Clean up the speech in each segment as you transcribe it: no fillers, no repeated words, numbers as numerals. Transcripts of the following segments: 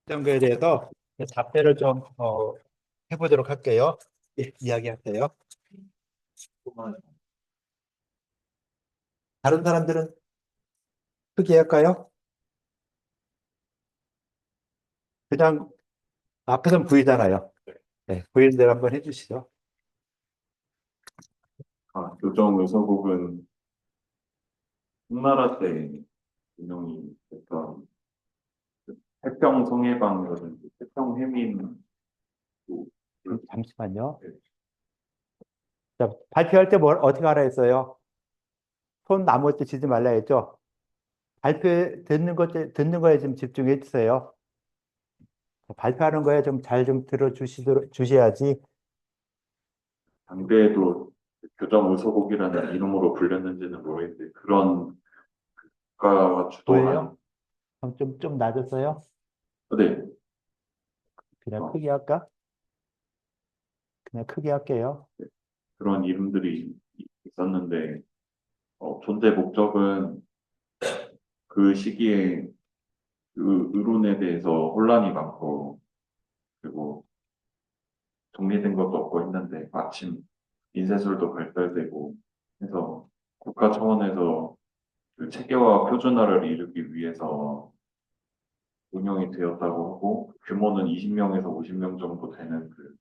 이런 거에 대해서 답변을 좀 해보도록 할게요. 예, 이야기할게요. 다른 사람들은 크게 할까요? 그냥 앞에선 V잖아요. 네, V를 대로 한번 해주시죠. 교정 의서국은 홍나라 때 운영이 됐던 태평 성해방이라든지 태평 해민. 잠시만요. 자, 발표할 때 뭘 어떻게 하라 했어요? 손 아무것도 지지 말라 했죠? 발표 듣는 거에 좀 집중해 주세요. 발표하는 거에 좀 잘 좀 주셔야지. 당대에도 교정 의서국이라는 이름으로 불렸는지는 모르겠는데 그런 국가가 주도한. 보여요? 그럼 좀 낮았어요? 네, 그냥 어, 크게 할까? 그냥 크게 할게요. 그런 이름들이 있었는데 존재 목적은 그 시기에 그 의론에 대해서 혼란이 많고 그리고 정리된 것도 없고 했는데 마침 인쇄술도 발달되고 해서 국가 차원에서 그 체계화 표준화를 이루기 위해서 운영이 되었다고 하고 규모는 20명에서 50명 정도 되는 그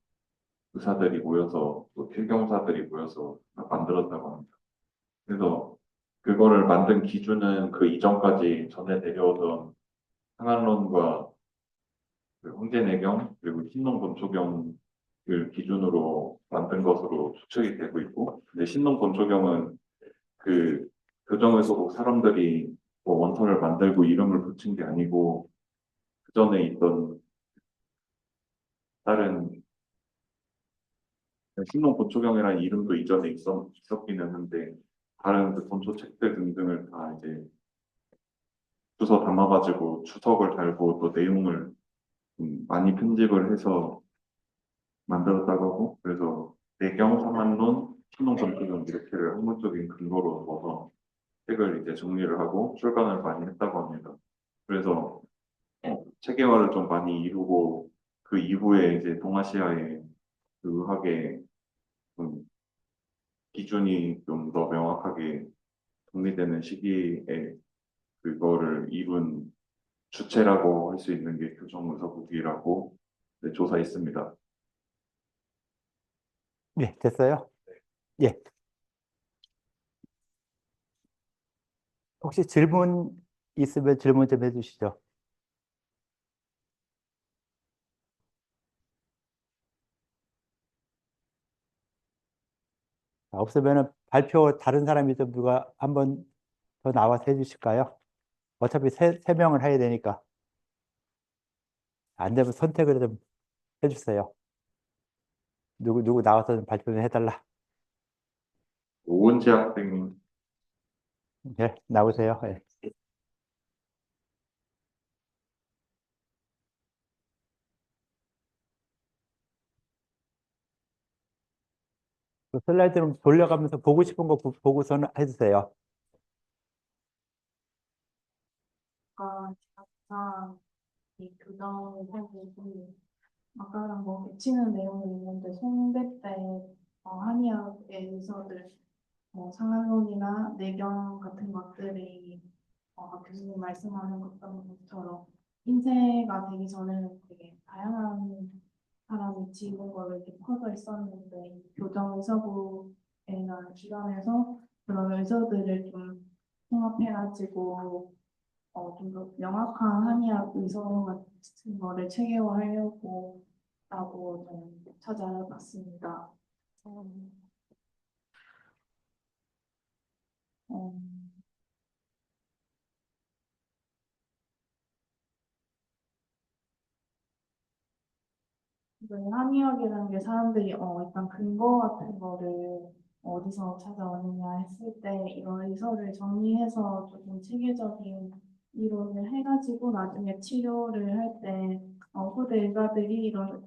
의사들이 모여서 또 필경사들이 모여서 만들었다고 합니다. 그래서 그거를 만든 기준은 그 이전까지 전해 내려오던 상한론과 그 황제내경 그리고 신농본초경을 기준으로 만든 것으로 추측이 되고 있고, 근데 신농본초경은 그 교정에서 사람들이 뭐 원서를 만들고 이름을 붙인 게 아니고 그 전에 있던 다른 신농본초경이라는 이름도 이전에 있었기는 한데 다른 그 본초책들 등등을 다 이제 주워 담아가지고 추석을 달고 또 내용을 많이 편집을 해서 만들었다고 하고, 그래서 내경, 삼한론, 신농본초경 이렇게를 학문적인 근거로 둬서 책을 이제 정리를 하고 출간을 많이 했다고 합니다. 그래서 체계화를 좀 많이 이루고 그 이후에 이제 동아시아의 그 의학의 좀 기준이 좀 더 명확하게 정리되는 시기에 그거를 이룬 주체라고 할 수 있는 게 교정의사국이라고 네, 조사했습니다. 예, 됐어요? 예. 혹시 질문 있으면 질문 좀 해주시죠. 없으면은 발표 다른 사람이 좀 누가 한번 더 나와서 해주실까요? 어차피 세 명을 해야 되니까. 안 되면 선택을 좀 해주세요. 누구 나와서 좀 발표 좀 해달라. 오은지 학생. 예, 나오세요. 예. 그 슬라이드를 돌려가면서 보고 싶은 거 보고서는 해주세요. 제가 이 교정을 해보고 아까랑 뭐 겹치는 내용이 있는데 송대 때 한의학의 의사들 상한론이나 내경 같은 것들이 교수님 말씀하는 것처럼 인쇄가 되기 전에는 되게 다양한 사람이 지은 걸로 이렇게 퍼져 있었는데 교정 의사부에나 기관에서 그런 의사들을 좀 통합해가지고 좀 더 명확한 한의학 의서 같은 거를 체계화하려고 라고 저는 찾아봤습니다. 어, 한의학이라는 게 사람들이 일단 근거 같은 거를 어디서 찾아오느냐 했을 때 이런 의서를 정리해서 조금 체계적인 이론을 해가지고 나중에 치료를 할 때 후대 의사들이 이런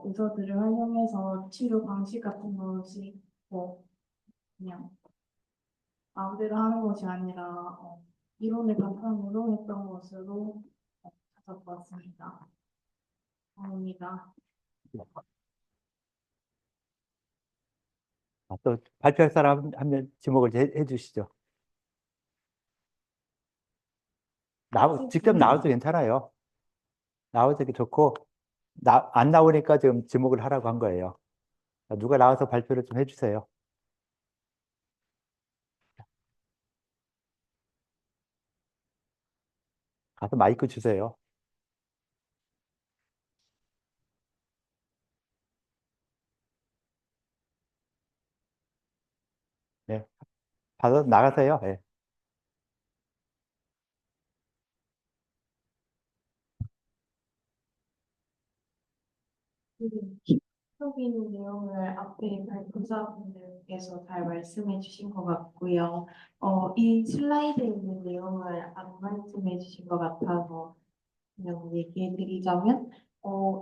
의서들을 활용해서 치료 방식 같은 것이 뭐 그냥 아무데나 하는 것이 아니라 이론을 바탕으로 했던 것으로 갖고 왔습니다. 감사합니다. 또 발표할 사람 한 명 지목을 해주시죠. 직접 나와도 괜찮아요. 나와도 좋고, 안 나오니까 지금 지목을 하라고 한 거예요. 누가 나와서 발표를 좀 해주세요. 가서 마이크 주세요. 네. 가서 나가세요. 네. 기본적인 내용을 앞에 발표자분들께서 잘 말씀해 주신 것 같고요. 이 슬라이드에 있는 내용을 안 말씀해 주신 것 같아서 그냥 얘기해 드리자면,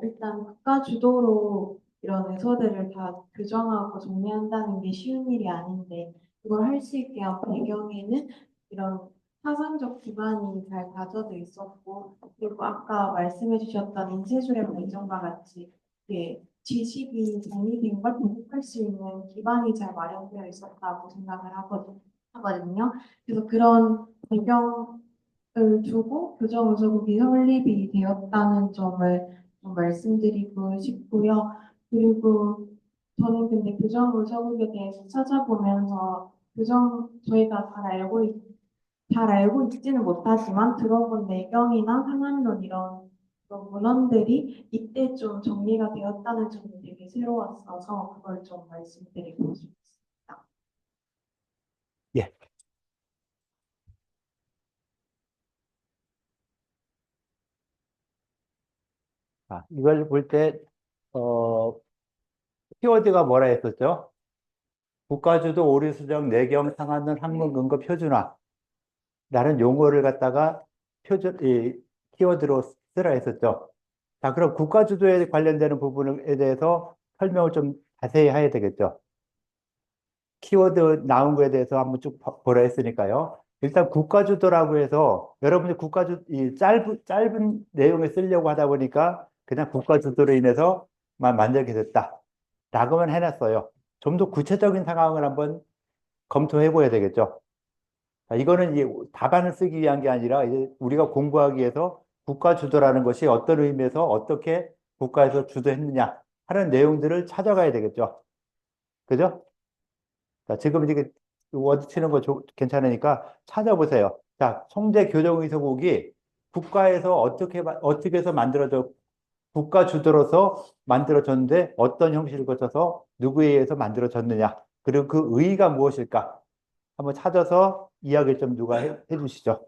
일단 국가 주도로 이런 의서들을 다 규정하고 정리한다는 게 쉬운 일이 아닌데, 그걸 할 수 있게 한 배경에는 이런 사상적 기반이 잘 다져져 있었고, 그리고 아까 말씀해 주셨던 인쇄술의 발전과 같이 이게 지식이 정리된 걸 보급할 수 있는 기반이 잘 마련되어 있었다고 생각을 하거든요. 그래서 그런 배경 을 두고 교정의사국이 설립이 되었다는 점을 좀 말씀드리고 싶고요. 그리고 저는 근데 교정의사국에 대해서 찾아보면서 저희가 잘 알고 있지는 못하지만 들어본 내경이나 상한론 이런 그런 문헌들이 이때 좀 정리가 되었다는 점이 되게 새로웠어서 그걸 좀 말씀드리고 싶습니다. 예. 이걸 볼 때, 키워드가 뭐라 했었죠? 국가주도 오류수정 내경 상한론 학문 근거 표준화. 라는 용어를 갖다가 키워드로 쓰라 했었죠. 자, 그럼 국가주도에 관련되는 부분에 대해서 설명을 좀 자세히 해야 되겠죠. 키워드 나온 거에 대해서 한번 쭉 보라 했으니까요. 일단 국가주도라고 해서 여러분이 이 짧은 내용을 쓰려고 하다 보니까 그냥 국가주도로 인해서만 만들게 됐다. 라고만 해놨어요. 좀 더 구체적인 상황을 한번 검토해 보야 되겠죠. 자, 이거는 이제 답안을 쓰기 위한 게 아니라 이제 우리가 공부하기 위해서 국가 주도라는 것이 어떤 의미에서 어떻게 국가에서 주도했느냐 하는 내용들을 찾아가야 되겠죠. 그죠? 자, 지금 이게 워드 치는 거 괜찮으니까 찾아보세요. 자, 성대 교정의소국이 국가에서 어떻게 해서 국가 주도로서 만들어졌는데 어떤 형식을 거쳐서 누구에 의해서 만들어졌느냐. 그리고 그 의의가 무엇일까? 한번 찾아서 이야기를 좀 누가 해주시죠.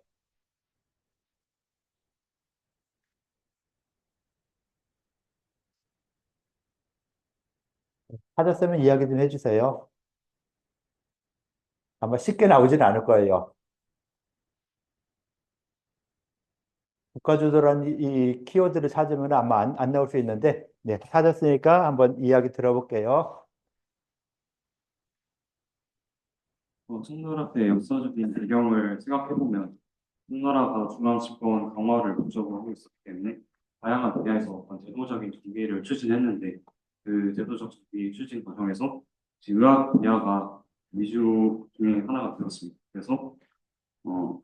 찾았으면 이야기 좀 해주세요. 아마 쉽게 나오지는 않을 거예요. 국가주도라는 이 키워드를 찾으면 아마 안 나올 수 있는데, 네, 찾았으니까 한번 이야기 들어볼게요. 청나라의 역사적인 배경을 생각해보면 청나라가 중앙 집권 강화를 목적으로 하고 있었기 때문에 다양한 분야에서 어떤 제도적인 준비를 추진했는데 그 제도적 준비 추진 과정에서 의학 분야가 위주 중에 하나가 되었습니다. 그래서 어,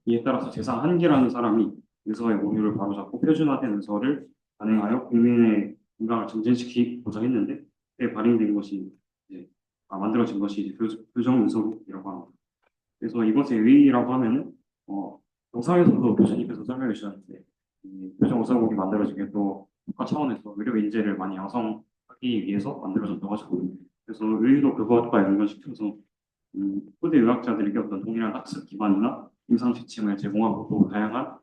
이에 따라서 재상 한기라는 사람이 의서의 오류를 바로잡고 표준화된 의서를 발행하여 국민의 건강을 증진시키고자 했는데 그때 발행된 것이 이제 만들어진 것이 이제 교정의서국이라고 합니다. 그래서 이것의 의의라고 하면은 영상에서도 교수님께서 설명해 주셨는데 이 교정의서국이 만들어지게 또 국가 차원에서 의료 인재를 많이 양성하기 위해서 만들어졌다고 하셨거든요. 그래서 의의도 그것과 연관시켜서 후대 의학자들에게 어떤 동일한 학습 기반이나 임상 지침을 제공하고 또 다양한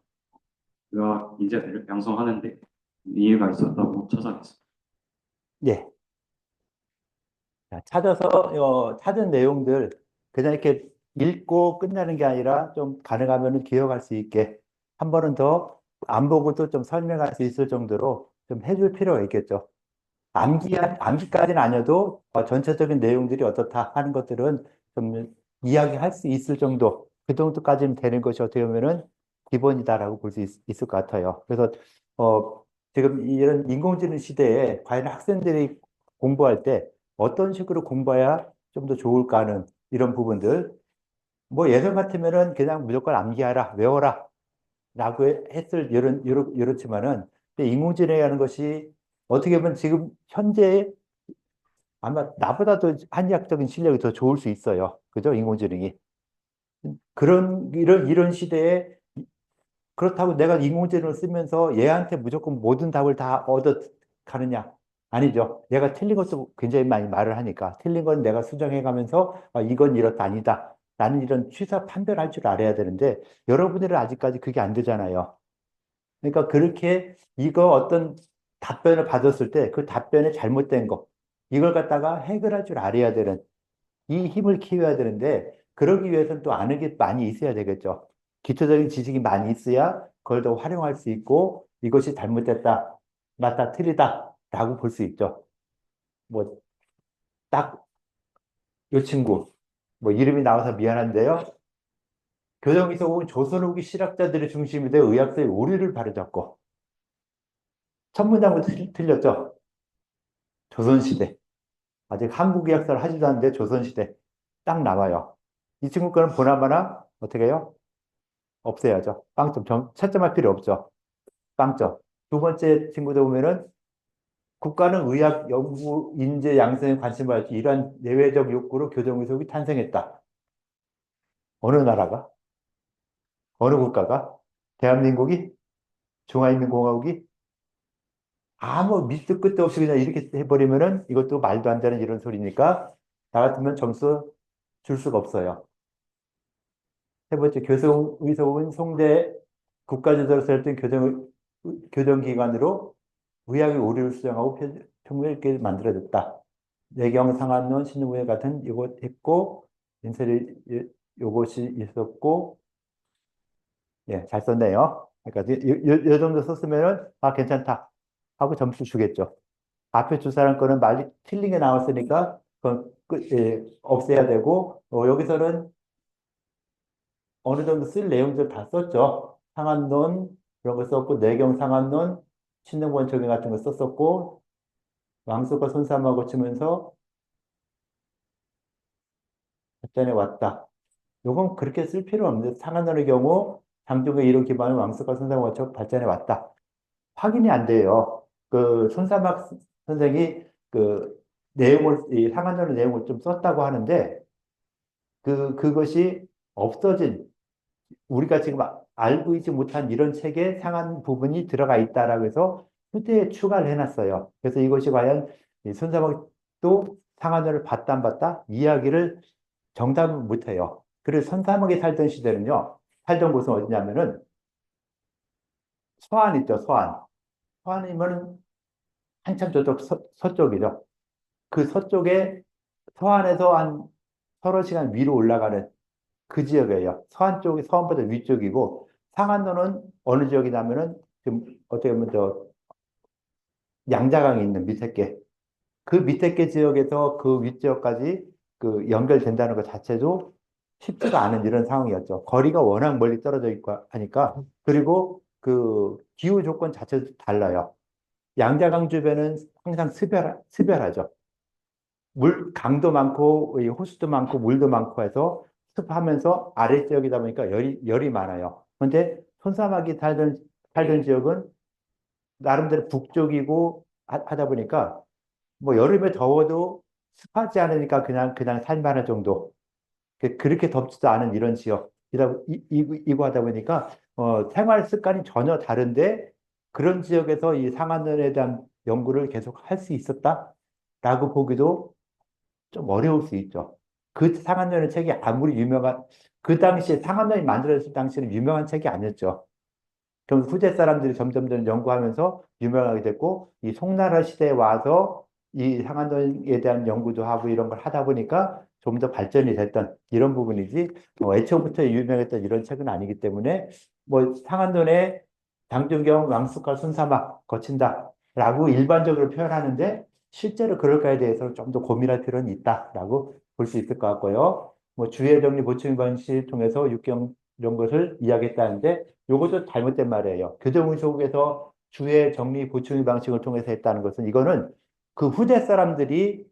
의학 인재들을 양성하는데 이해가 있었다고 찾아냈습니다. 예. 자, 찾은 내용들 그냥 이렇게 읽고 끝나는 게 아니라 좀 가능하면 기억할 수 있게 한 번은 더 안 보고도 좀 설명할 수 있을 정도로 좀 해줄 필요가 있겠죠. 암기까지는 아니어도 전체적인 내용들이 어떻다 하는 것들은 좀 이야기할 수 있을 정도, 그 정도까지는 되는 것이 어떻게 보면은 기본이다라고 볼 수 있을 것 같아요. 그래서 지금 이런 인공지능 시대에 과연 학생들이 공부할 때 어떤 식으로 공부해야 좀 더 좋을까 하는 이런 부분들. 뭐 예전 같으면은 그냥 무조건 암기하라, 외워라 라고 했을 이렇지만은 인공지능이라는 것이 어떻게 보면 지금 현재 아마 나보다도 한의학적인 실력이 더 좋을 수 있어요. 그죠? 인공지능이. 이런 시대에 그렇다고 내가 인공지능을 쓰면서 얘한테 무조건 모든 답을 다 얻어 가느냐? 아니죠. 얘가 틀린 것도 굉장히 많이 말을 하니까 틀린 건 내가 수정해 가면서 이건 이렇다 아니다. 나는 이런 취사 판별할 줄 알아야 되는데 여러분들은 아직까지 그게 안 되잖아요. 그러니까 그렇게 이거 어떤 답변을 받았을 때 그 답변에 잘못된 거 이걸 갖다가 해결할 줄 알아야 되는 이 힘을 키워야 되는데 그러기 위해서는 또 아는 게 많이 있어야 되겠죠. 기초적인 지식이 많이 있어야 그걸 더 활용할 수 있고 이것이 잘못됐다, 맞다, 틀리다라고 볼 수 있죠. 뭐 딱 이 친구 뭐 이름이 나와서 미안한데요. 교정에서 온 조선 후기 실학자들의 중심이 되어 의학서의 오류를 바로잡고 첫 문장부터 틀렸죠. 조선시대. 아직 한국 의학사를 하지도 않는데 조선시대 딱 나와요. 이 친구 거는 보나마나 어떻게 해요? 없애야죠. 빵점. 채점할 필요 없죠. 빵점. 두 번째 친구들 보면은 국가는 의학 연구 인재 양성에 관심을 가지고 이러한 내외적 욕구로 교정의학이 탄생했다. 어느 나라가? 어느 국가가? 대한민국이? 중화인민공화국이? 아무 밑도 끝도 없이 그냥 이렇게 해버리면은 이것도 말도 안 되는 이런 소리니까 나 같으면 점수 줄 수가 없어요. 세 번째, 교정의소은 송대 국가조절설된 교정기관으로 의학의 오류를 수정하고 평균을 있게 만들어졌다. 내경 상한론 신우회 같은 이것 했고 인쇄를 요것이 있었고 예, 잘 썼네요. 그러니까 이 정도 썼으면은 괜찮다 하고 점수 주겠죠. 앞에 두 사람 거는 말이 틀린 게 나왔으니까 그건 없애야 되고 여기서는 어느 정도 쓸 내용들 다 썼죠. 상한론 그런 거 썼고 내경 상한론 신능원 적용 같은 거 썼었고 왕수가 손삼하고 치면서 발전해 왔다. 요건 그렇게 쓸 필요 없는데 상한론의 경우 장중의 이론 기반을 왕수가 손삼하고 쳐 발전해 왔다. 확인이 안 돼요. 그 손삼학 선생이 그 내용을 이 상한론의 내용을 좀 썼다고 하는데 그것이 없어진 우리가 지금 알고 있지 못한 이런 책에 상한 부분이 들어가 있다라고 해서 후대에 추가를 해놨어요. 그래서 이것이 과연 손사막도 상한을 봤다 안 봤다 이야기를 정답을 못해요. 그래서 손사막이 살던 시대는요. 살던 곳은 어디냐면은 서안 있죠. 서안. 서안이면 한참 저쪽 서쪽이죠. 그 서쪽에 서안에서 한 서너 시간 위로 올라가는 그 지역이에요. 서안 쪽이 서안보다 위쪽이고 상안도는 어느 지역이냐면은 지금 어떻게 보면 저 양자강이 있는 밑에 께 그 밑에 께 지역에서 그 윗지역까지 그 연결된다는 것 자체도 쉽지가 않은 이런 상황이었죠. 거리가 워낙 멀리 떨어져 있고 하니까 그리고 그 기후 조건 자체도 달라요. 양자강 주변은 항상 습열하죠. 물 강도 많고 이 호수도 많고 물도 많고 해서 습하면서 아래지역이다 보니까 열이 많아요. 그런데 손사막이 살던 지역은 나름대로 북쪽이고 하다 보니까 뭐 여름에 더워도 습하지 않으니까 그냥 살만한 정도. 그렇게 덥지도 않은 이런 지역이고 하다 보니까 생활 습관이 전혀 다른데 그런 지역에서 이 상한선에 대한 연구를 계속 할 수 있었다라고 보기도 좀 어려울 수 있죠. 그 상한론의 책이 아무리 그 당시에 상한론이 만들어졌을 당시에는 유명한 책이 아니었죠. 그럼 후대 사람들이 점점 연구하면서 유명하게 됐고, 이 송나라 시대에 와서 이 상한론에 대한 연구도 하고 이런 걸 하다 보니까 좀 더 발전이 됐던 이런 부분이지, 애초부터 유명했던 이런 책은 아니기 때문에, 뭐 상한론에 장준경 왕숙과 손사막 거친다라고 일반적으로 표현하는데, 실제로 그럴까에 대해서 좀 더 고민할 필요는 있다라고 볼 수 있을 것 같고요. 뭐 주의 정리 보충 방식을 통해서 이런 것을 이야기했다는데 이것도 잘못된 말이에요. 교정의소국에서 주의 정리 보충의 방식을 통해서 했다는 것은 이거는 그 후대 사람들이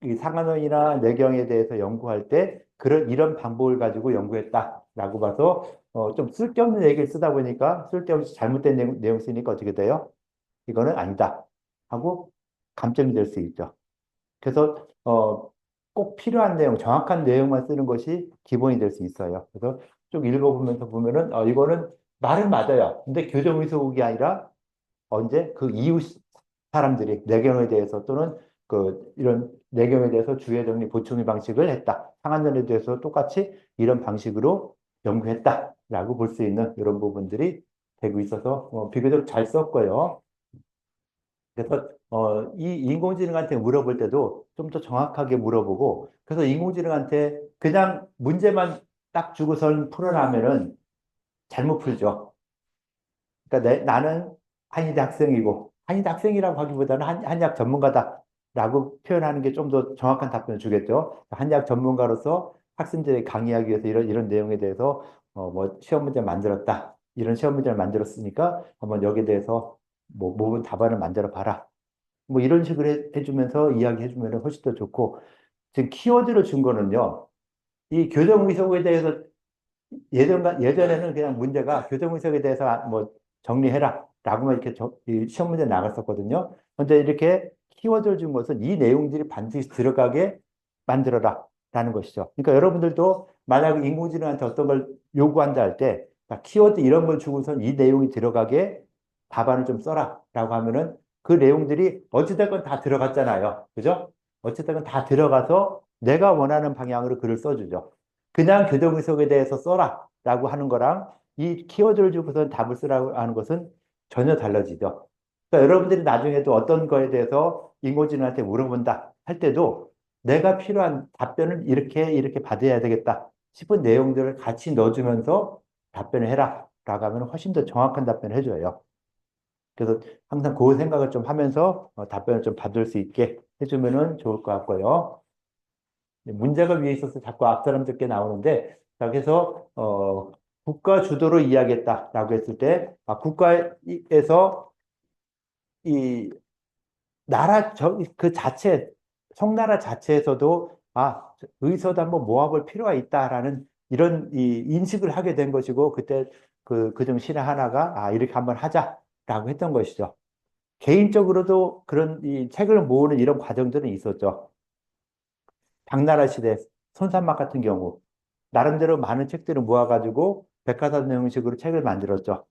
이 상한원이나 내경에 대해서 연구할 때 그런 이런 방법을 가지고 연구했다라고 봐서 좀 쓸데없는 얘기를 쓰다 보니까 쓸데없이 잘못된 내용 쓰니까 어떻게 돼요? 이거는 아니다 하고 감점이 될 수 있죠. 그래서 꼭 필요한 내용, 정확한 내용만 쓰는 것이 기본이 될 수 있어요. 그래서 쭉 읽어보면서 보면은 이거는 말은 맞아요. 근데 교정의소국이 아니라 언제 그 이웃 사람들이 내경에 대해서 또는 그 이런 내경에 대해서 주의 정리 보충의 방식을 했다. 상한전에 대해서 똑같이 이런 방식으로 연구했다라고 볼 수 있는 이런 부분들이 되고 있어서 비교적 잘 썼고요. 그래서 이 인공지능한테 물어볼 때도 좀 더 정확하게 물어보고 그래서 인공지능한테 그냥 문제만 딱 주고선 풀어나면은 잘못 풀죠. 그러니까 나는 한의대 학생이고 한의대 학생이라고 하기보다는 한의학 전문가다라고 표현하는 게 좀 더 정확한 답변을 주겠죠. 한의학 전문가로서 학생들에게 강의하기 위해서 이런 내용에 대해서 뭐 시험 문제 만들었다. 이런 시험 문제를 만들었으니까 한번 여기에 대해서 뭐 모분 답안을 만들어 봐라. 뭐 이런 식으로 해주면서 이야기해주면 훨씬 더 좋고 지금 키워드를 준 거는요. 이 교정의사고에 대해서 예전에는 그냥 문제가 교정의석에 대해서 뭐 정리해라 라고만 이렇게 이 시험 문제 나갔었거든요. 근데 이렇게 키워드를 준 것은 이 내용들이 반드시 들어가게 만들어라 라는 것이죠. 그러니까 여러분들도 만약 인공지능한테 어떤 걸 요구한다 할 때 키워드 이런 걸 주고선 이 내용이 들어가게 답안을 좀 써라 라고 하면은 그 내용들이 어찌됐건 다 들어갔잖아요. 그죠? 어찌됐건 다 들어가서 내가 원하는 방향으로 글을 써주죠. 그냥 교정의석에 대해서 써라 라고 하는 거랑 이 키워드를 주고서 답을 쓰라고 하는 것은 전혀 달라지죠. 그러니까 여러분들이 나중에도 어떤 거에 대해서 인공지능한테 물어본다 할 때도 내가 필요한 답변을 이렇게 받아야 되겠다 싶은 내용들을 같이 넣어주면서 답변을 해라 라고 하면 훨씬 더 정확한 답변을 해줘요. 그래서 항상 그 생각을 좀 하면서 답변을 좀 받을 수 있게 해주면 좋을 것 같고요. 문제가 위에 있어서 자꾸 앞 사람들께 나오는데, 자, 그래서, 국가 주도로 이야기했다라고 했을 때, 국가에서 이 그 자체, 청나라 자체에서도, 의서도 한번 모아볼 필요가 있다라는 이런 이 인식을 하게 된 것이고, 그때 그중 신의 하나가, 이렇게 한번 하자라고 했던 것이죠. 개인적으로도 그런 이 책을 모으는 이런 과정들은 있었죠. 당나라 시대 손산막 같은 경우 나름대로 많은 책들을 모아가지고 백과사전 형식으로 책을 만들었죠.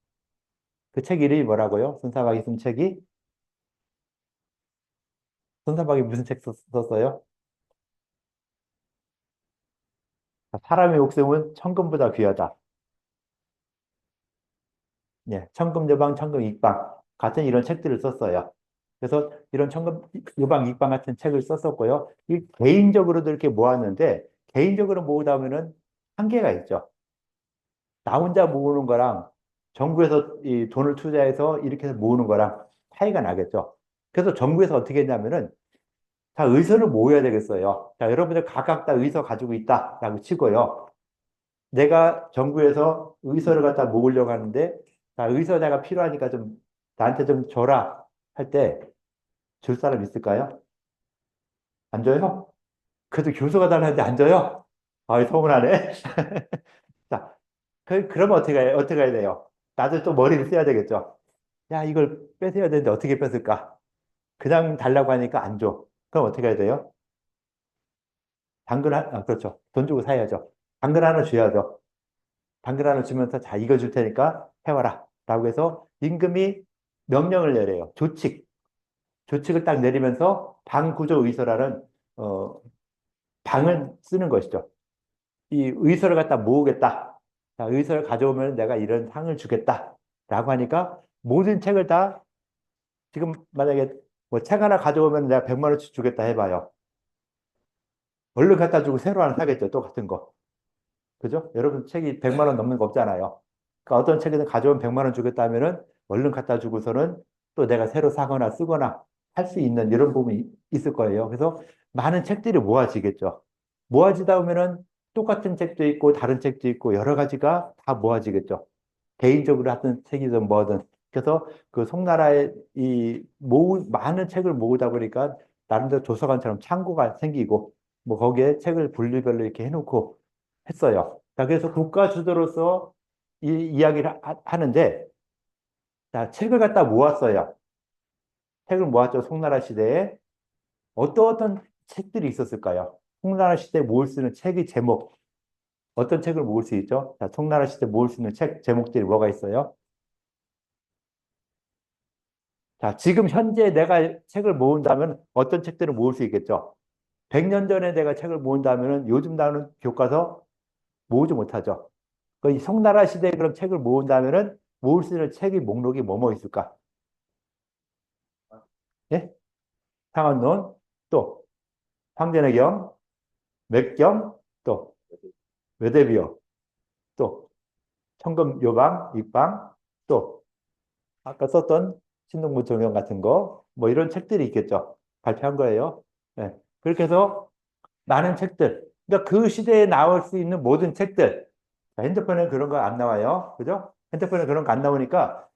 그 책 이름이 뭐라고요? 손사박이 쓴 책이? 손사박이 무슨 책 썼어요? 사람의 목숨은 천금보다 귀하다. 예, 천금 여방, 천금 익방 같은 이런 책들을 썼어요. 그래서 이런 천금 여방, 익방 같은 책을 썼었고요. 이 개인적으로도 이렇게 모았는데 개인적으로 모으다 보면은 한계가 있죠. 나 혼자 모으는 거랑 정부에서 이 돈을 투자해서 이렇게 해서 모으는 거랑 차이가 나겠죠. 그래서 정부에서 어떻게 했냐면은 다 의서를 모여야 되겠어요. 자, 여러분들 각각 다 의서 가지고 있다라고 치고요. 내가 정부에서 의서를 갖다 모으려고 하는데 자, 의서 내가 필요하니까 좀 나한테 좀 줘라 할 때 줄 사람 있을까요? 안 줘요? 그래도 교수가 달라는데 안 줘요? 서운하네. 자, 그러면 어떻게 해야 돼요? 나도 또 머리를 써야 되겠죠. 야, 이걸 뺏어야 되는데 어떻게 뺏을까? 그냥 달라고 하니까 안 줘. 그럼 어떻게 해야 돼요? 그렇죠. 돈 주고 사야죠. 당근 하나 줘야죠. 당근 하나 주면서 자, 이거 줄 테니까 해와라. 라고 해서 임금이 명령을 내려요. 조칙을 딱 내리면서 방구조 의서라는, 어, 방을 쓰는 것이죠. 이 의서를 갖다 모으겠다. 자, 의서를 가져오면 내가 이런 상을 주겠다. 라고 하니까 모든 책을 다 지금 만약에 뭐 책 하나 가져오면 내가 100만 원씩 주겠다 해봐요. 얼른 갖다 주고 새로 하나 사겠죠. 똑같은 거. 그죠? 여러분 책이 100만 원 넘는 거 없잖아요. 그러니까 어떤 책이든 가져오면 100만 원 주겠다 하면은 얼른 갖다 주고서는 또 내가 새로 사거나 쓰거나 할 수 있는 이런 부분이 있을 거예요. 그래서 많은 책들이 모아지겠죠. 모아지다 보면은 똑같은 책도 있고 다른 책도 있고 여러 가지가 다 모아지겠죠. 개인적으로 하던 책이든 뭐든. 그래서 그 송나라의 많은 책을 모으다 보니까 나름대로 도서관처럼 창고가 생기고 뭐 거기에 책을 분류별로 이렇게 해놓고 했어요. 자, 그래서 국가 주도로서 이 이야기를 하는데, 자, 책을 갖다 모았어요. 책을 모았죠. 송나라 시대에. 어떤 책들이 있었을까요? 송나라 시대에 모을 수 있는 책의 제목. 어떤 책을 모을 수 있죠? 자, 송나라 시대에 모을 수 있는 책 제목들이 뭐가 있어요? 자, 지금 현재 내가 책을 모은다면 어떤 책들을 모을 수 있겠죠? 100년 전에 내가 책을 모은다면 요즘 나오는 교과서 모으지 못하죠. 이 송나라 시대에 그런 책을 모은다면은 모을 수 있는 책의 목록이 뭐뭐 있을까? 예? 상한론, 또 황제내경, 맥경, 또 외대비어, 또 천금요방, 입방, 또 아까 썼던 신동문정경 같은 거, 뭐 이런 책들이 있겠죠. 발표한 거예요. 예. 그렇게 해서 많은 책들, 그러니까 그 시대에 나올 수 있는 모든 책들, 자, 핸드폰에 그런 거 안 나와요. 그죠? 핸드폰에 그런 거 안 나오니까,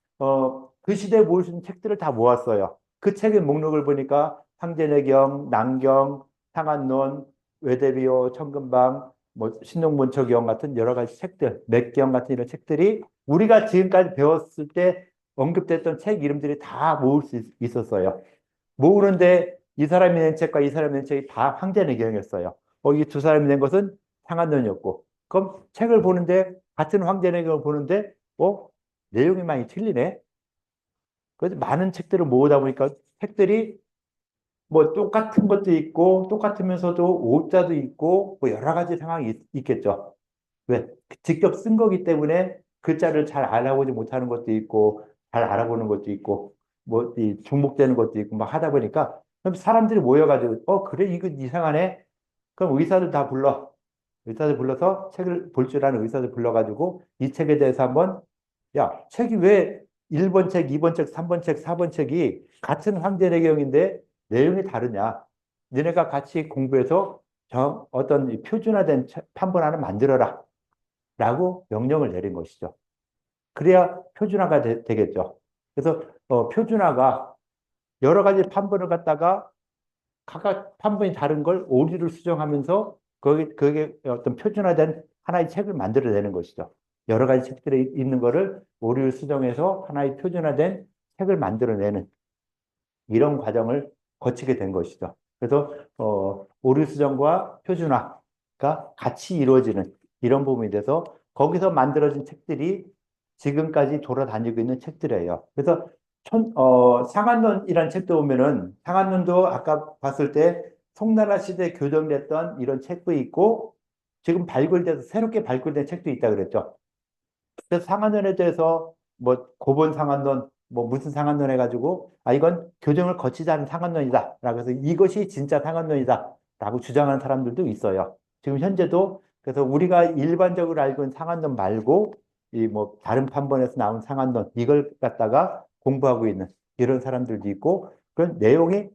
그 시대에 모을 수 있는 책들을 다 모았어요. 그 책의 목록을 보니까 황제내경, 난경, 상한론, 외대비어, 천금방, 뭐 신동문초경 같은 여러 가지 책들, 맥경 같은 이런 책들이 우리가 지금까지 배웠을 때 언급됐던 책 이름들이 다 모을 수 있었어요. 모으는데 이 사람이 낸 책과 이 사람이 낸 책이 다 황제내경이었어요. 이 두 사람이 낸 것은 상한론이었고, 그럼 책을 보는데 같은 황제내경을 보는데 내용이 많이 틀리네. 그래서 많은 책들을 모으다 보니까 책들이 뭐 똑같은 것도 있고 똑같으면서도 오자도 있고 뭐 여러 가지 상황이 있겠죠. 왜? 직접 쓴 거기 때문에 글자를 잘 알아보지 못하는 것도 있고 잘 알아보는 것도 있고 뭐 중복되는 것도 있고 막 하다 보니까 그럼 사람들이 모여가지고 그래 이거 이상하네. 그럼 의사들 다 불러. 의사들 불러서 책을 볼 줄 아는 의사들 불러가지고 이 책에 대해서 한번 야, 책이 왜 1번 책, 2번 책, 3번 책, 4번 책이 같은 황제내경인데 내용이 다르냐? 너네가 같이 공부해서 어떤 표준화된 판본 하나 만들어라. 라고 명령을 내린 것이죠. 그래야 표준화가 되겠죠. 그래서 표준화가 여러 가지 판본을 갖다가 각각 판본이 다른 걸 오류를 수정하면서 그게 어떤 표준화된 하나의 책을 만들어내는 것이죠. 여러 가지 책들이 있는 거를 오류를 수정해서 하나의 표준화된 책을 만들어내는 이런 과정을 거치게 된 것이죠. 그래서 오류 수정과 표준화가 같이 이루어지는 이런 부분이 돼서 거기서 만들어진 책들이 지금까지 돌아다니고 있는 책들이에요. 그래서 상한론이라는 책도 보면은 상한론도 아까 봤을 때 송나라 시대에 교정됐던 이런 책도 있고 지금 발굴돼서 새롭게 발굴된 책도 있다 그랬죠. 그래서 상한론에 대해서 뭐 고본 상한론 뭐 무슨 상한론 해가지고 이건 교정을 거치지 않은 상한론이다 라고 해서 이것이 진짜 상한론이다 라고 주장하는 사람들도 있어요. 지금 현재도 그래서 우리가 일반적으로 알고 있는 상한론 말고 이 뭐 다른 판본에서 나온 상한론 이걸 갖다가 공부하고 있는 이런 사람들도 있고 그런 내용이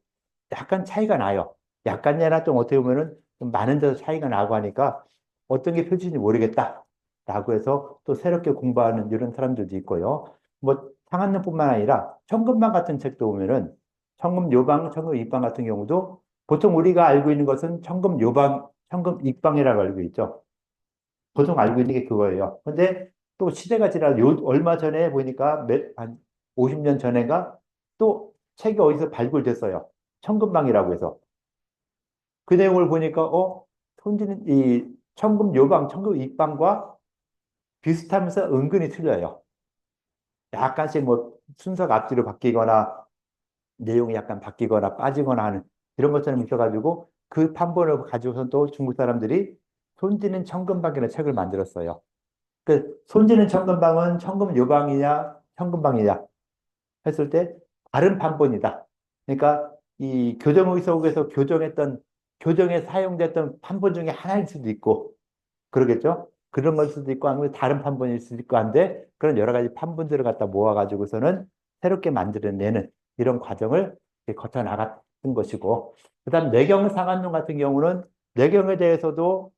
약간 차이가 나요. 약간이 아니라 좀 어떻게 보면은 좀 많은 데서 차이가 나고 하니까 어떤 게 표준인지 모르겠다 라고 해서 또 새롭게 공부하는 이런 사람들도 있고요. 뭐 상한론뿐만 아니라 천금방 같은 책도 보면은 천금요방, 천금입방 같은 경우도 보통 우리가 알고 있는 것은 천금요방, 천금입방이라고 알고 있죠. 보통 알고 있는 게 그거예요. 근데 또 시대가 지나 얼마 전에 보니까 한 50년 전인가 또 책이 어디서 발굴됐어요. 천금방이라고 해서. 그 내용을 보니까 손지는 이 천금요방, 천금입방과 비슷하면서 은근히 틀려요. 약간씩 뭐 순서가 앞뒤로 바뀌거나 내용이 약간 바뀌거나 빠지거나 하는 이런 것처럼 있어가지고 그 판본을 가지고선 또 중국 사람들이 손지는 천금방이라는 책을 만들었어요. 그 손지는 천금방은 천금요방이냐 천금방이냐 했을 때 다른 판본이다. 그러니까 이 교정의석에서 교정에 사용됐던 판본 중에 하나일 수도 있고 그러겠죠? 그런 걸 수도 있고 아니면 다른 판본일 수도 있고 한데 그런 여러 가지 판본들을 갖다 모아가지고서는 새롭게 만들어내는 이런 과정을 거쳐 나갔던 것이고 그다음 내경 상한론 같은 경우는 내경에 대해서도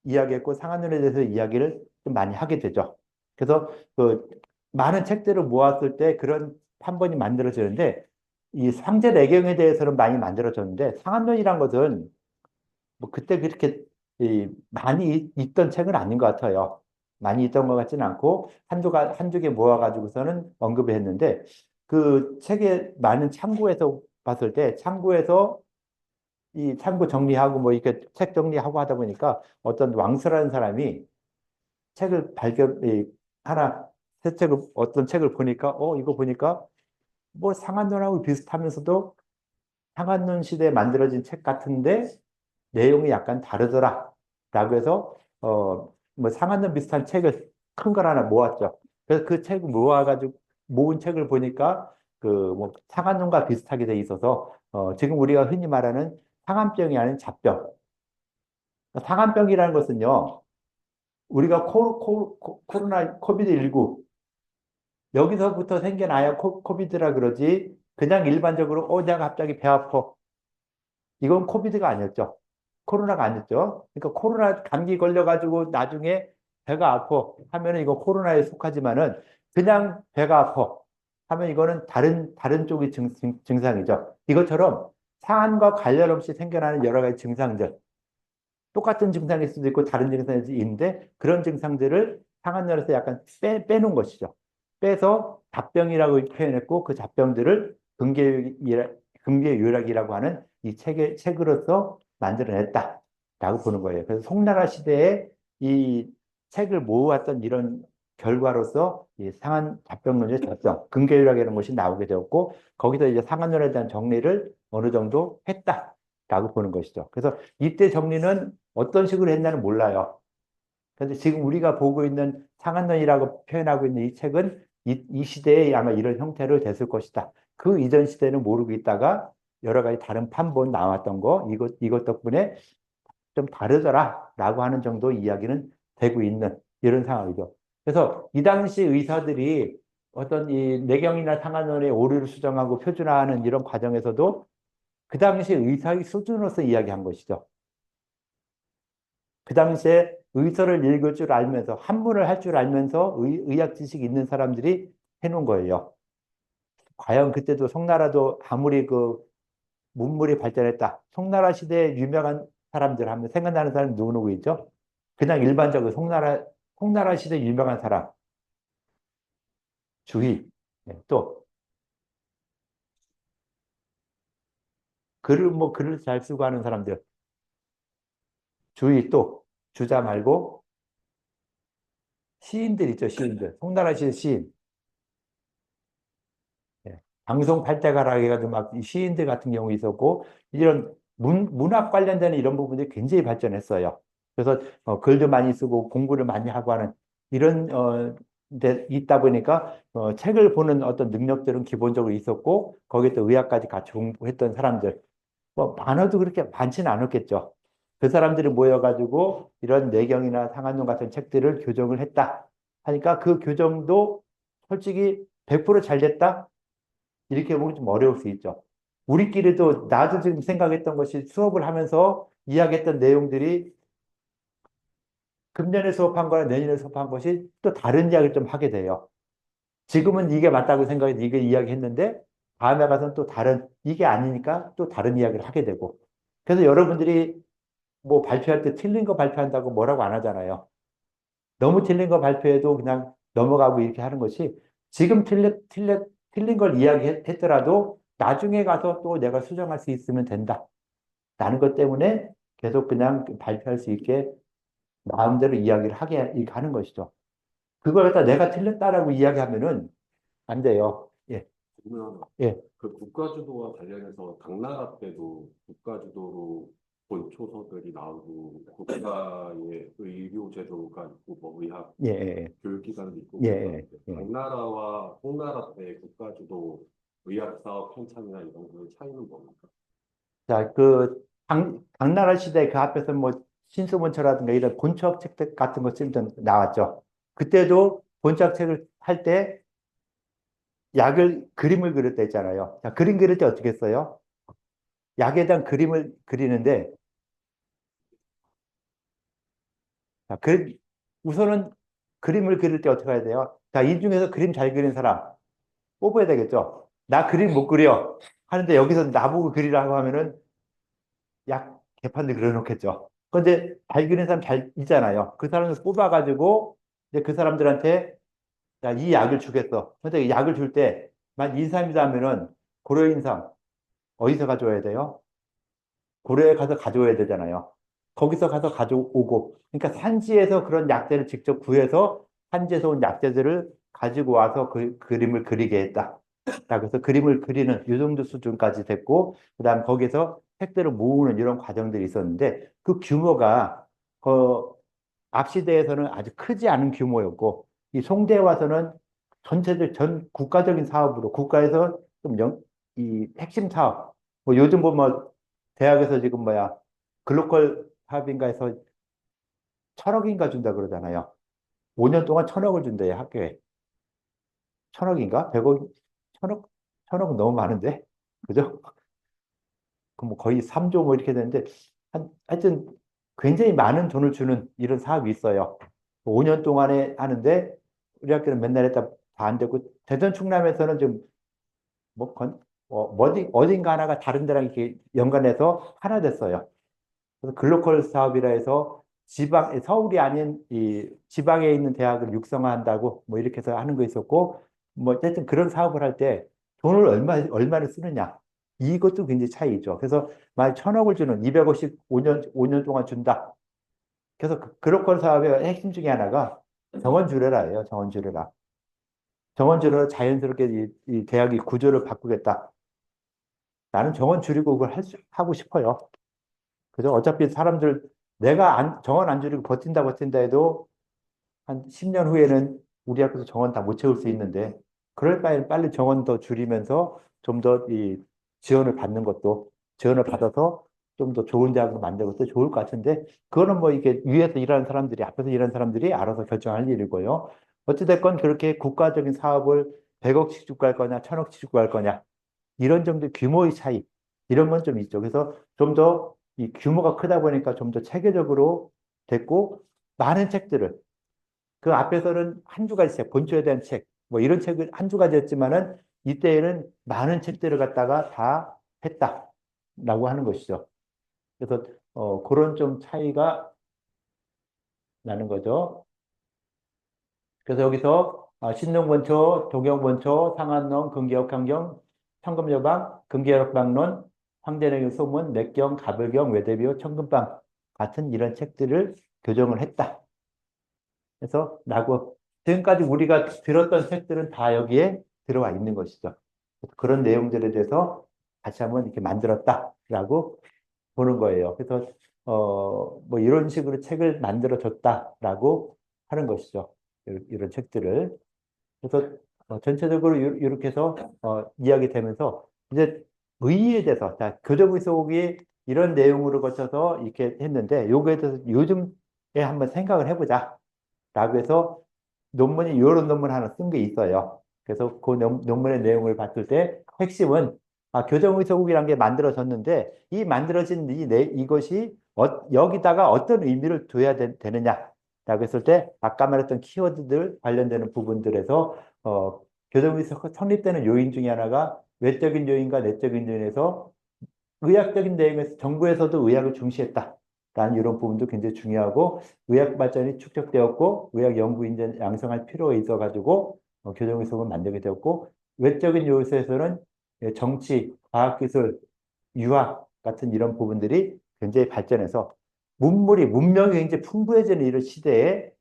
이야기했고 상한론에 대해서 이야기를 좀 많이 하게 되죠. 그래서 그 많은 책들을 모았을 때 그런 판본이 만들어지는데 이 상제 내경에 대해서는 많이 만들어졌는데 상한론이란 것은 뭐 그때 그렇게 많이 있던 책은 아닌 것 같아요. 많이 있던 것 같지는 않고 한두 개 모아가지고서는 언급을 했는데 그 책의 많은 참고에서 봤을 때 참고에서 이 참고 정리하고 뭐 이렇게 책 정리하고 하다 보니까 어떤 왕서라는 사람이 책을 하나 새 책을 어떤 책을 보니까 이거 보니까 뭐 상한론하고 비슷하면서도 상한론 시대에 만들어진 책 같은데 내용이 약간 다르더라. 라고 해서, 뭐 상한론 비슷한 책을 큰 걸 하나 모았죠. 그래서 그 책을 모아가지고, 모은 책을 보니까, 뭐, 상한론과 비슷하게 돼 있어서, 지금 우리가 흔히 말하는 상한병이 아닌 잡병. 상한병이라는 것은요, 우리가 코로나, 코비드19, 여기서부터 생겨나야 코비드라 그러지, 그냥 일반적으로, 내가 갑자기 배 아파. 이건 코비드가 아니었죠. 코로나가 아니었죠. 그러니까 코로나 감기 걸려가지고 나중에 배가 아파 하면은 이거 코로나에 속하지만은 그냥 배가 아파 하면 이거는 다른 쪽의 증상이죠. 이것처럼 사안과 관련 없이 생겨나는 여러 가지 증상들, 똑같은 증상일 수도 있고 다른 증상이 있는데 그런 증상들을 상한선에서 약간 빼놓은 것이죠. 빼서 잡병이라고 표현했고 그 잡병들을 금계유락이라고 하는 이 책으로서 만들어냈다라고 보는 거예요. 그래서 송나라 시대에 이 책을 모아왔던 이런 결과로서 이 상한 잡병론의 접성, 금계유락이라는 것이 나오게 되었고 거기서 이제 상한론에 대한 정리를 어느 정도 했다라고 보는 것이죠. 그래서 이때 정리는 어떤 식으로 했나는 몰라요. 그런데 지금 우리가 보고 있는 상한론이라고 표현하고 있는 이 책은 이 시대에 아마 이런 형태로 됐을 것이다. 그 이전 시대는 모르고 있다가 여러 가지 다른 판본 나왔던 거, 이것 덕분에 좀 다르더라라고 하는 정도 이야기는 되고 있는 이런 상황이죠. 그래서 이 당시 의사들이 어떤 이 내경이나 상한론의 오류를 수정하고 표준화하는 이런 과정에서도 그 당시 의사의 수준으로서 이야기한 것이죠. 그 당시에 의서를 읽을 줄 알면서 한문을 할 줄 알면서 의학 지식이 있는 사람들이 해놓은 거예요. 과연 그때도 송나라도 아무리 그 문물이 발전했다. 송나라 시대에 유명한 사람들 하면 생각나는 사람이 누구 있죠? 그냥 일반적으로 송나라 시대 유명한 사람. 주의. 네, 또 글을 잘 쓰고 하는 사람들. 주의 또 주자 말고 시인들 있죠, 시인들. 송나라 시대 시인. 예. 방송 팔자가라 해가지고 막 시인들 같은 경우 있었고 이런 문학 관련되는 이런 부분들이 굉장히 발전했어요. 그래서 글도 많이 쓰고 공부를 많이 하고 하는 이런 데 있다 보니까 책을 보는 어떤 능력들은 기본적으로 있었고 거기에 또 의학까지 같이 공부했던 사람들 뭐 많아도 그렇게 많지는 않았겠죠. 그 사람들이 모여가지고 이런 내경이나 상한론 같은 책들을 교정을 했다 하니까 그 교정도 솔직히 100%잘 됐다? 이렇게 보면 좀 어려울 수 있죠. 우리끼리도 나도 지금 생각했던 것이 수업을 하면서 이야기했던 내용들이 금년에 수업한 거랑 내년에 수업한 것이 또 다른 이야기를 좀 하게 돼요. 지금은 이게 맞다고 생각해서 이게 이야기했는데 다음에 가서는 또 이게 아니니까 또 다른 이야기를 하게 되고. 그래서 여러분들이 뭐 발표할 때 틀린 거 발표한다고 뭐라고 안 하잖아요. 너무 틀린 거 발표해도 그냥 넘어가고 이렇게 하는 것이 지금 틀린 걸 이야기했더라도 나중에 가서 또 내가 수정할 수 있으면 된다. 라는 것 때문에 계속 그냥 발표할 수 있게 마음대로 이야기를 이렇게 하는 것이죠. 그걸 갖다 내가 틀렸다라고 이야기하면은 안 돼요. 예, 그러면 예, 그 국가주도와 관련해서 당나라 때도 국가주도로 본 초서들이 나오고 국가의 의료 제도가 있고 뭐 의학 예, 예, 교육기관도 있고 예, 그랬었는데 예, 예. 당나라와 홍나라 때 국가주도 의학 사업 편찬이나 이런 거의 차이는 뭡니까? 자, 당나라 시대 그 앞에서 뭐 신수본처라든가 이런 본처학 책 같은 거 쓰면 나왔죠. 그때도 본처학 책을 할 때 그림을 그렸다 했잖아요. 자, 그림 그릴 때 어떻게 했어요? 약에 대한 그림을 그리는데 자, 우선은 그림을 그릴 때 어떻게 해야 돼요? 자, 이 중에서 그림 잘 그리는 사람 뽑아야 되겠죠? 나 그림 못 그려. 하는데 여기서 나보고 그리라고 하면은 약 개판들 그려놓겠죠. 그런데 잘 그리는 사람 잘 있잖아요. 그 사람을 뽑아가지고 이제 그 사람들한테 자, 이 약을 주겠어. 근데 이 약을 줄 때, 만 인삼이다 하면은 고려 인삼 어디서 가져와야 돼요? 고려에 가서 가져와야 되잖아요. 거기서 가서 가져오고, 그러니까 산지에서 그런 약재를 직접 구해서 산지에서 온 약재들을 가지고 와서 그 그림을 그리게 했다. 자, 그래서 그림을 그리는 이 정도 수준까지 됐고, 그다음 거기서 색들을 모으는 이런 과정들이 있었는데, 그 규모가 앞 시대에서는 아주 크지 않은 규모였고, 이 송대에 와서는 전 국가적인 사업으로 국가에서 좀 이 핵심 사업, 뭐 요즘 보면 대학에서 지금 뭐야 글로컬 합인가 해서 1,000억인가 준다 그러잖아요. 5년 동안 1,000억을 준대요, 학교에. 1,000억인가? 100억, 1,000억? 1,000억은 너무 많은데? 그죠? 그 뭐 거의 3조 뭐 이렇게 되는데, 하여튼 굉장히 많은 돈을 주는 이런 사업이 있어요. 5년 동안에 하는데, 우리 학교는 맨날 했다 다 안 되고, 대전 충남에서는 좀, 뭐, 어딘가 하나가 다른 데랑 이렇게 연관해서 하나 됐어요. 그래서 글로컬 사업이라 해서 서울이 아닌 이 지방에 있는 대학을 육성한다고 뭐 이렇게 해서 하는 거 있었고, 뭐 어쨌든 그런 사업을 할 때 돈을 얼마를 쓰느냐. 이것도 굉장히 차이죠. 그래서 만약 1,000억을 주는 200억씩 5년 동안 준다. 그래서 글로컬 사업의 핵심 중에 하나가 정원 줄여라예요. 정원 줄여라. 정원 줄여라 자연스럽게 이 대학의 구조를 바꾸겠다. 나는 정원 줄이고 그걸 하고 싶어요. 그죠? 어차피 사람들 내가 정원 안 줄이고 버틴다 해도 한 10년 후에는 우리 학교에서 정원 다 못 채울 수 있는데 그럴 바에는 빨리 정원 더 줄이면서 좀 더 이 지원을 받아서 좀 더 좋은 대학으로 만드는 것도 좋을 것 같은데 그거는 뭐 이게 위에서 일하는 사람들이 앞에서 일하는 사람들이 알아서 결정할 일이고요. 어찌됐건 그렇게 국가적인 사업을 100억씩 주고 할 거냐 1,000억씩 주고 할 거냐 이런 정도 규모의 차이 이런 건 좀 있죠. 그래서 좀 더 이 규모가 크다 보니까 좀 더 체계적으로 됐고 많은 책들을 그 앞에서는 한두 가지 책, 본초에 대한 책, 뭐 이런 책을 한두 가지였지만은 이때에는 많은 책들을 갖다가 다 했다라고 하는 것이죠. 그래서 그런 좀 차이가 나는 거죠. 그래서 여기서 신농본초, 동영본초, 상한론, 근기역환경, 청금여방, 근기역방론, 황제내경 소문, 맥경, 가불경, 외대비호, 청금방 같은 이런 책들을 교정을 했다. 그래서 지금까지 우리가 들었던 책들은 다 여기에 들어와 있는 것이죠. 그런 내용들에 대해서 다시 한번 이렇게 만들었다라고 보는 거예요. 그래서 뭐 이런 식으로 책을 만들어 줬다라고 하는 것이죠. 이런 책들을. 그래서 전체적으로 이렇게 해서 이야기되면서 이제 의의에 대해서 자, 교정의속이 이런 내용으로 거쳐서 이렇게 했는데 요거에 대해서 요즘에 한번 생각을 해보자. 라고 해서 이런 논문 하나 쓴 게 있어요. 그래서 그 논문의 내용을 봤을 때 핵심은 교정의소국이라는 게 만들어졌는데 이 만들어진 이것이 여기다가 어떤 의미를 둬야 되느냐라고 했을 때 아까 말했던 키워드들 관련되는 부분들에서 교정의소 성립되는 요인 중에 하나가 외적인 요인과 내적인 요인에서 의학적인 내용에서 정부에서도 의학을 중시했다. 라는 이런 부분도 굉장히 중요하고 의학 발전이 축적되었고 의학 연구 인재 양성할 필요가 있어 가지고 교정의학을 만들게 되었고 외적인 요소에서는 정치, 과학기술, 유학 같은 이런 부분들이 굉장히 발전해서 문명이 굉장히 풍부해지는 이런 시대에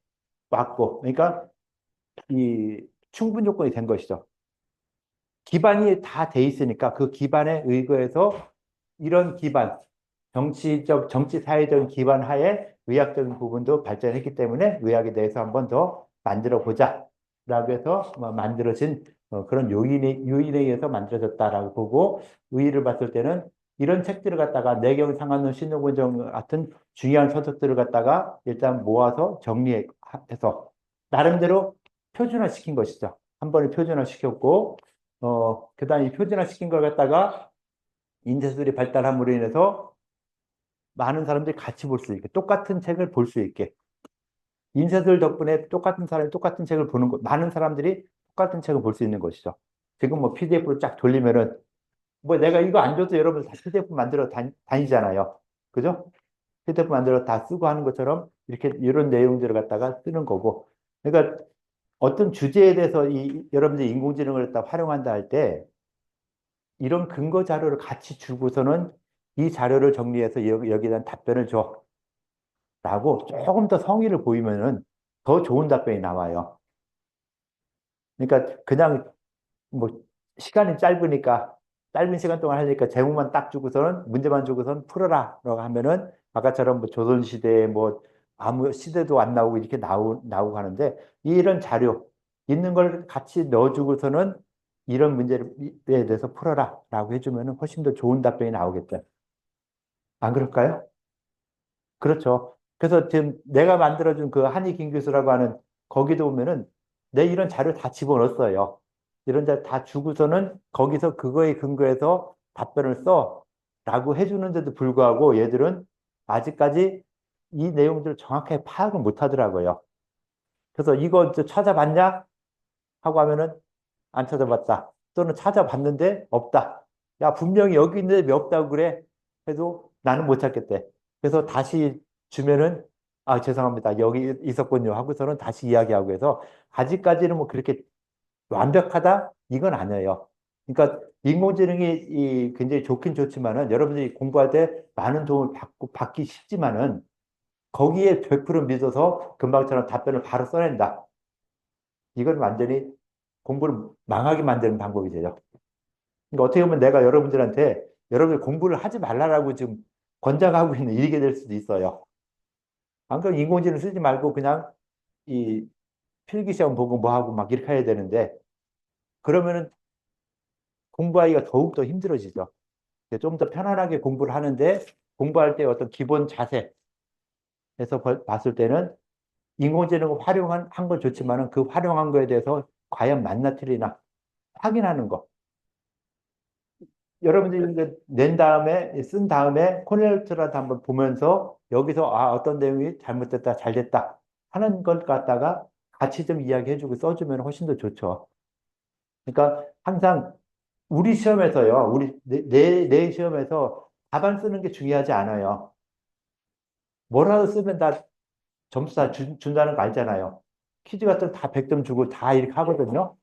왔고 그러니까 이 충분 요건이 된 것이죠. 기반이 다 돼 있으니까 그 기반에 의거해서 이런 기반, 정치 사회적인 기반 하에 의학적인 부분도 발전했기 때문에 의학에 대해서 한번 더 만들어 보자. 라고 해서 만들어진 그런 요인에 의해서 만들어졌다라고 보고 의의를 봤을 때는 이런 책들을 갖다가 내경, 상한론, 신노본정 같은 중요한 서적들을 갖다가 일단 모아서 정리해서 나름대로 표준화시킨 것이죠. 한 번에 표준화시켰고 그다음에 이 표준화시킨 걸 갖다가 인쇄술이 발달함으로 인해서 많은 사람들이 같이 볼 수 있게 똑같은 책을 볼 수 있게 인쇄들 덕분에 똑같은 사람이 똑같은 책을 보는 거, 많은 사람들이 똑같은 책을 볼 수 있는 것이죠. 지금 뭐 PDF로 쫙 돌리면은 뭐 내가 이거 안 줘도 여러분 다 PDF 만들어 다니잖아요. 그죠? PDF 만들어 다 쓰고 하는 것처럼 이렇게 이런 내용들을 갖다가 쓰는 거고. 그러니까 어떤 주제에 대해서 여러분들이 인공지능을 갖다 활용한다 할 때 이런 근거 자료를 같이 주고서는 이 자료를 정리해서 여기에 대한 답변을 줘. 라고 조금 더 성의를 보이면은 더 좋은 답변이 나와요. 그러니까 그냥 뭐 시간이 짧으니까 짧은 시간 동안 하니까 제목만 딱 주고서는 문제만 주고서는 풀어라라고 하면은 아까처럼 뭐 조선시대에 뭐 아무 시대도 안 나오고 이렇게 나오고 하는데 이런 자료 있는 걸 같이 넣어주고서는 이런 문제에 대해서 풀어라라고 해주면은 훨씬 더 좋은 답변이 나오겠죠. 안 그럴까요? 그렇죠. 그래서 지금 내가 만들어준 그 한의 김교수라고 하는 거기도 보면은 내 이런 자료 다 집어넣었어요. 이런 자료 다 주고서는 거기서 그거에 근거해서 답변을 써 라고 해주는데도 불구하고 얘들은 아직까지 이 내용들을 정확하게 파악을 못 하더라고요. 그래서 이거 찾아봤냐? 하고 하면은 안 찾아봤다. 또는 찾아봤는데 없다. 야, 분명히 여기 있는데 왜 없다고 그래? 해도 나는 못 찾겠대. 그래서 다시 주면은 아, 죄송합니다. 여기 있었군요. 하고서는 다시 이야기하고 해서 아직까지는 뭐 그렇게 완벽하다? 이건 아니에요. 그러니까 인공지능이 굉장히 좋긴 좋지만은 여러분들이 공부할 때 많은 도움을 받기 쉽지만은 거기에 100% 믿어서 금방처럼 답변을 바로 써낸다. 이건 완전히 공부를 망하게 만드는 방법이 되죠. 그러니까 어떻게 보면 내가 여러분들한테 여러분들 공부를 하지 말라라고 지금 권장하고 있는 일이 될 수도 있어요. 안 그러면 인공지능 쓰지 말고 그냥 이 필기시험 보고 뭐 하고 막 이렇게 해야 되는데 그러면은 공부하기가 더욱더 힘들어지죠. 좀 더 편안하게 공부를 하는데 공부할 때 어떤 기본 자세에서 봤을 때는 인공지능을 활용한 건 좋지만은 그 활용한 거에 대해서 과연 맞나 틀리나 확인하는 거. 여러분들이 이제 낸 다음에, 쓴 다음에 코넬트라도 한번 보면서 여기서 아, 어떤 내용이 잘못됐다, 잘 됐다 하는 걸 갖다가 같이 좀 이야기해주고 써주면 훨씬 더 좋죠. 그러니까 항상 우리 시험에서요, 내 시험에서 답안 쓰는 게 중요하지 않아요. 뭐라도 쓰면 다 점수 다 준다는 거 알잖아요. 퀴즈 같은 거 다 100점 주고 다 이렇게 하거든요.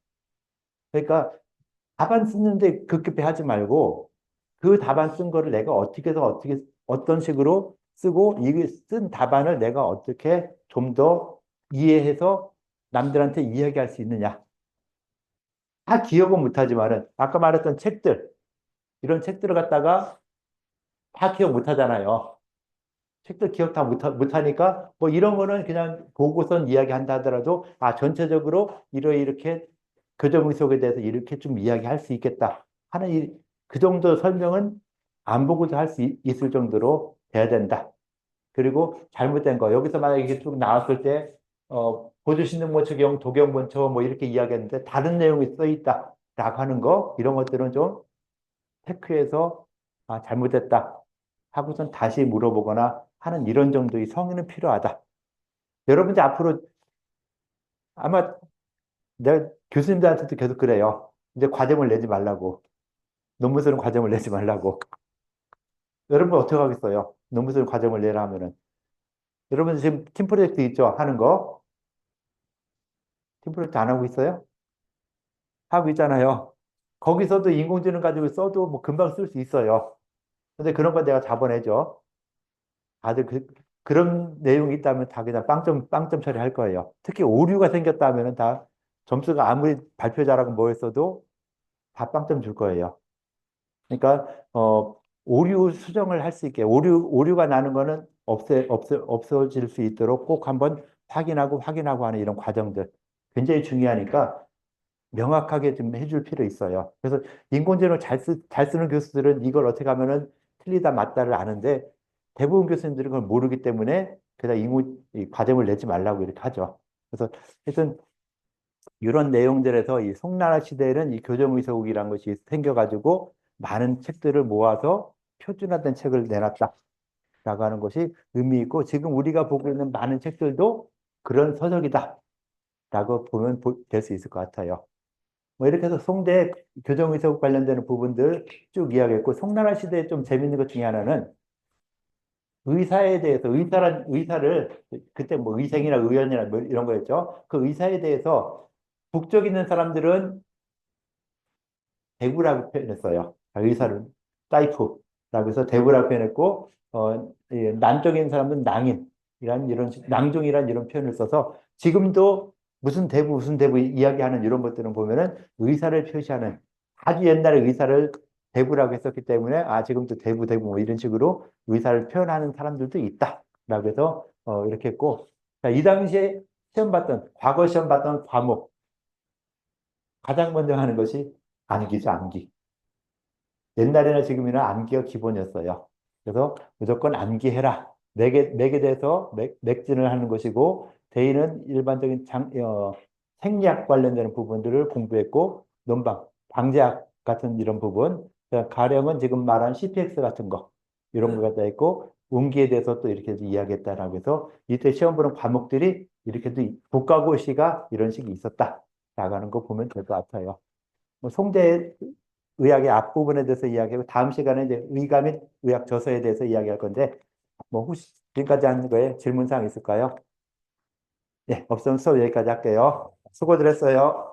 그러니까 답안 쓰는데 급급해 하지 말고 그 답안 쓴 거를 내가 어떻게 해서 어떤 식으로 쓰고 이게 쓴 답안을 내가 어떻게 좀 더 이해해서 남들한테 이야기할 수 있느냐. 다 기억은 못하지만은 아까 말했던 책들 이런 책들을 갖다가 다 기억 못하잖아요. 책들 기억 다 못하니까 뭐 이런 거는 그냥 보고선 이야기한다 하더라도 아 전체적으로 이렇게 교정 의학에 대해서 이렇게 좀 이야기할 수 있겠다 하는 그 정도 설명은 안 보고도 할 수 있을 정도로 돼야 된다. 그리고 잘못된 거 여기서 만약에 이게 쭉 나왔을 때 보조신경본초경 도경본초 뭐 이렇게 이야기했는데 다른 내용이 써 있다라고 하는 거 이런 것들은 좀 체크해서 아 잘못됐다 하고선 다시 물어보거나 하는 이런 정도의 성의는 필요하다. 여러분들 앞으로 아마 내가 교수님들한테도 계속 그래요. 이제 과제물 내지 말라고. 논문 쓰는 과제물 내지 말라고. 여러분 어떻게 하겠어요? 논문 쓰는 과제물 내라 하면은. 여러분 지금 팀 프로젝트 있죠? 하는 거. 팀 프로젝트 안 하고 있어요? 하고 있잖아요. 거기서도 인공지능 가지고 써도 뭐 금방 쓸 수 있어요. 근데 그런 건 내가 잡아내죠. 다들 그런 내용이 있다면 다 그냥 빵점 처리할 거예요. 특히 오류가 생겼다면 다 점수가 아무리 발표 잘하고 뭐 했어도 다 빵점 줄 거예요. 그러니까, 오류 수정을 할 수 있게, 오류가 나는 거는 없어질 수 있도록 꼭 한번 확인하고 하는 이런 과정들. 굉장히 중요하니까 명확하게 좀 해줄 필요 있어요. 그래서 인공지능을 잘 쓰는 교수들은 이걸 어떻게 하면은 틀리다 맞다를 아는데 대부분 교수님들은 그걸 모르기 때문에 그냥 이 과정을 내지 말라고 이렇게 하죠. 그래서 하여튼 이런 내용들에서 이 송나라 시대에는 이 교정의사국이라는 것이 생겨가지고 많은 책들을 모아서 표준화된 책을 내놨다라고 하는 것이 의미 있고 지금 우리가 보고 있는 많은 책들도 그런 서적이다라고 보면 될 수 있을 것 같아요. 뭐 이렇게 해서 송대 교정의석 관련되는 부분들 쭉 이야기했고, 송나라 시대에 좀 재밌는 것 중에 하나는 의사에 대해서 의사를 그때 뭐 의생이나 의원이나 뭐 이런 거였죠. 그 의사에 대해서 북쪽 있는 사람들은 대구라고 표현했어요. 의사를 사이프라고 해서 대구라고 표현했고, 남쪽에 있는 사람은 낭종이란 이런 표현을 써서 지금도 무슨 대부 이야기하는 이런 것들은 보면은 의사를 표시하는, 아주 옛날에 의사를 대부라고 했었기 때문에 지금도 대부 뭐 이런 식으로 의사를 표현하는 사람들도 있다라고 해서 이렇게 했고, 자, 이 당시에 과거 시험 봤던 과목 가장 먼저 하는 것이 암기죠, 암기. 옛날에나 지금이나 암기가 기본이었어요. 그래서 무조건 암기해라. 맥에 대해서 맥진을 하는 것이고, 대인은 일반적인 생리학 관련되는 부분들을 공부했고, 방제학 같은 이런 부분, 가령은 지금 말한 CPX 같은 거, 이런 거 갖다 있고, 운기에 대해서 또 이렇게 이야기했다라고 해서, 이때 시험 보는 과목들이 이렇게도 국가고시가 이런 식이 있었다. 나가는 거 보면 될 것 같아요. 뭐 송대 의학의 앞부분에 대해서 이야기하고, 다음 시간에 이제 의과 및 의학 저서에 대해서 이야기할 건데, 뭐 혹시 지금까지 한 거에 질문사항 있을까요? 네, 없으면 수업 여기까지 할게요. 수고들 했어요.